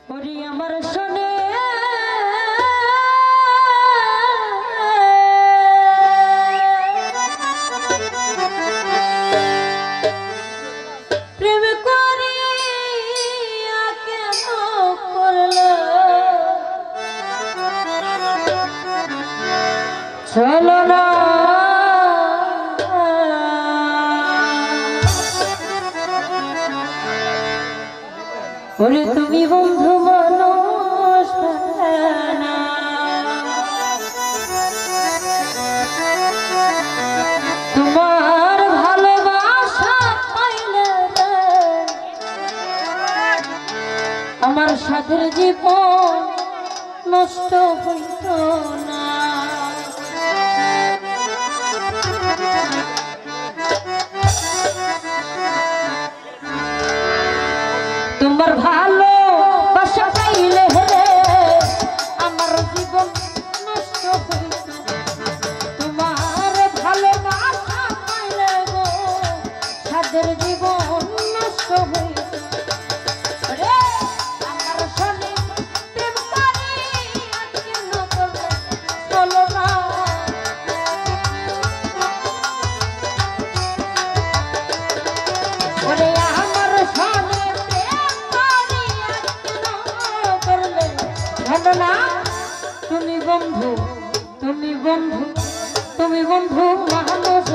ওরে আমার শোনে প্রেম করিয়া কেন করলো চলো না ওরে তুমি বন্ধু মানুষ না তোমার ভালোবাসা পাইলে আমার সাথের জীবন নষ্ট হইত না তোমার ভালোবাসা পাইলে রে আমার জীবন নষ্ট হইত তোমার ভালোবাসা পাইলে গো সাদের জীবন নষ্ট হইত রে আমার শোনে প্রেম করি কেন করলে চলো না ওরে আমার শোনে না তুমি বন্ধু তুমি বন্ধু তুমি বন্ধু মানুষ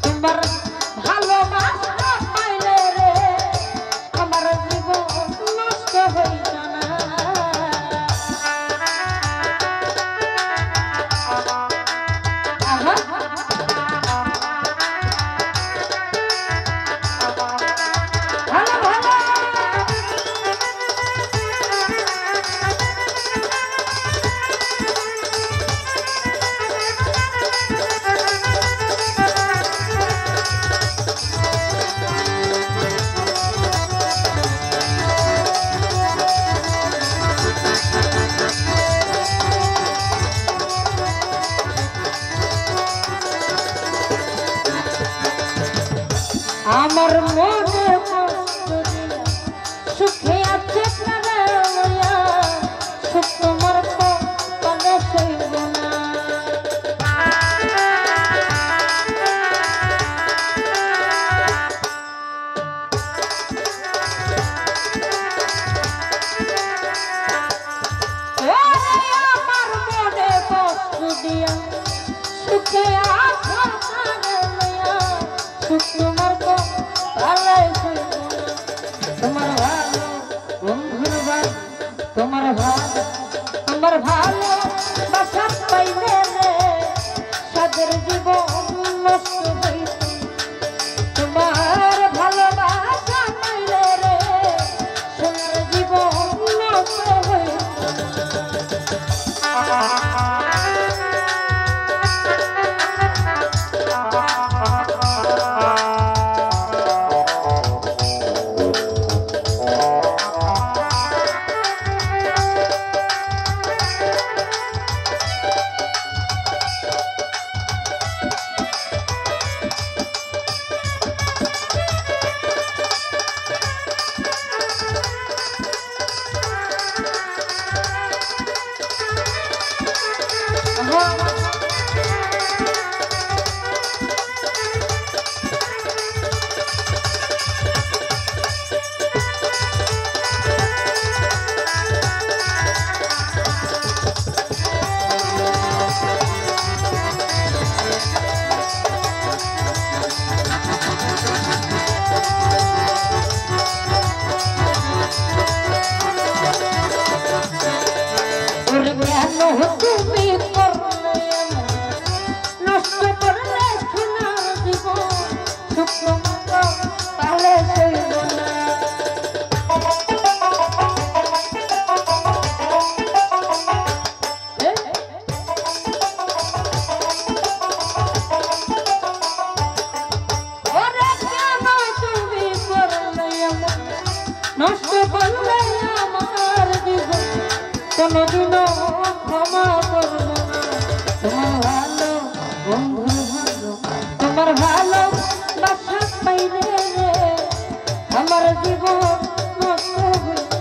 তোমার ভালোবাসা পাইলে রে আমার জীবন নষ্ট হইত না আমার মনে কষ্ট দিয়া সুখে আছে প্রাণয়া সুখ তোমার কপালে সইব না আমার মনে কষ্ট দিয়া সুখে আছে প্রাণয়া সুখ তোমার তোমার ভালো বন্ধুর ভালো তোমার ভালো বাসা পাইলে রে সাদের জীবন নষ্ট হইত তোমার ভালোবাসা পাইলে রে সোনার জীবন নষ্ট হইত তুমি করলে নষ্ট করলে সোনার জীবন শুক্র তাহলে সইব না তুমি করলে নষ্ট করলে আমার জীবন কোনদিনও ক্ষমা করব না তোমার ভালো বন্ধুর ভালো তোমার ভালো বাসা পাইলে রে আমার জীবন নষ্ট হয়ে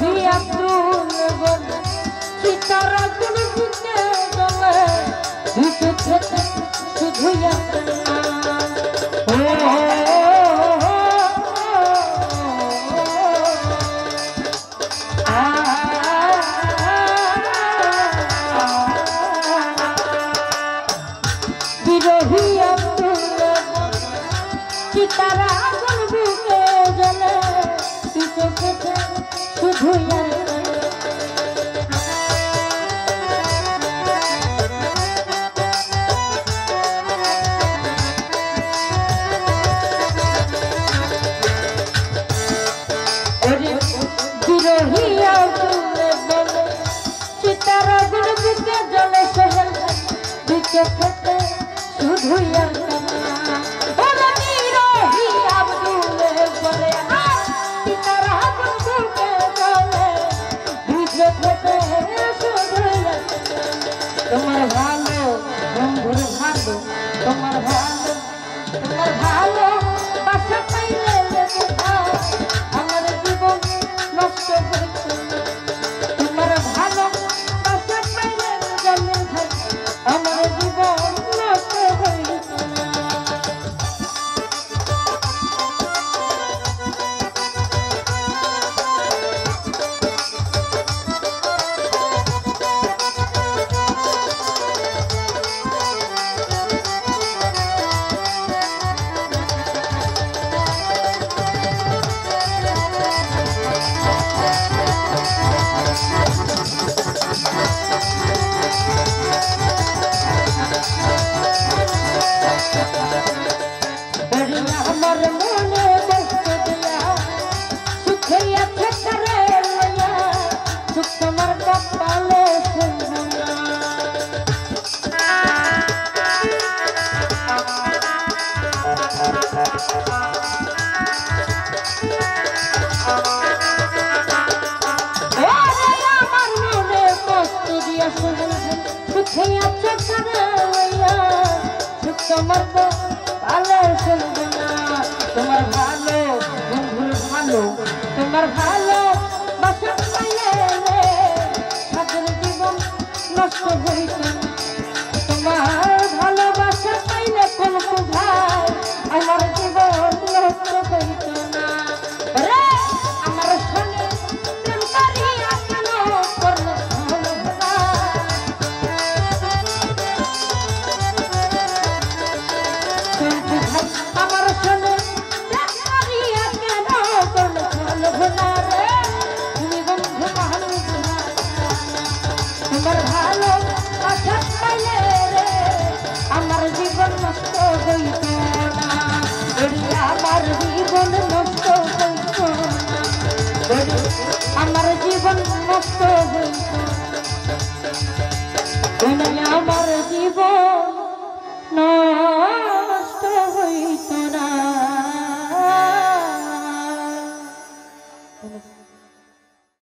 বিরোহী আব্দুল বলে সীতার আগুন বুকে জ্বলে দুই চোখে শুধু একটা বিরোহী আব্দুল সীতার আগুন বুকে জ্বলে দুই চোখে শুধু বিরোহিয়া বলে সীতার আগুন বুকে জ্বলে সোহেল দুই চোখে শুধু সীতার আগুন বুকে জ্বলে দুই চোখে শুধু তোমার ভালো বন্ধুর ভালো তোমার ভালো বাসা পাইলে আমার জীবন নষ্ট হইতো তোমার ভালো বাসা পাইলে জলে আমার জীবন নষ্ট হইতো আমার মনে কষ্ট দিয়া সুখে আছে করে লইয়া সুখ তোমার কপালে শুনবো না আমার মনে কষ্ট দিয়া সুখে আছে করে লইয়া সুখ তোমার কপালে শুনবো না তোমার ভালো বন্ধুর ভালো তোমার ভালো বাসা পাইলে সাদের জীবন নষ্ট হইত তোমার ভালোবাসা পাইলে কোন ভাই আমার জীবন নষ্ট হইত না রে আমার সঙ্গে প্রেম করিয়া কেন করলে আমার সঙ্গে তোমার ভালো আশা পাইলে রে আমার জীবন নষ্ট হইত না আমার জীবন নষ্ট হইত না আমার জীবন নষ্ট হইত না।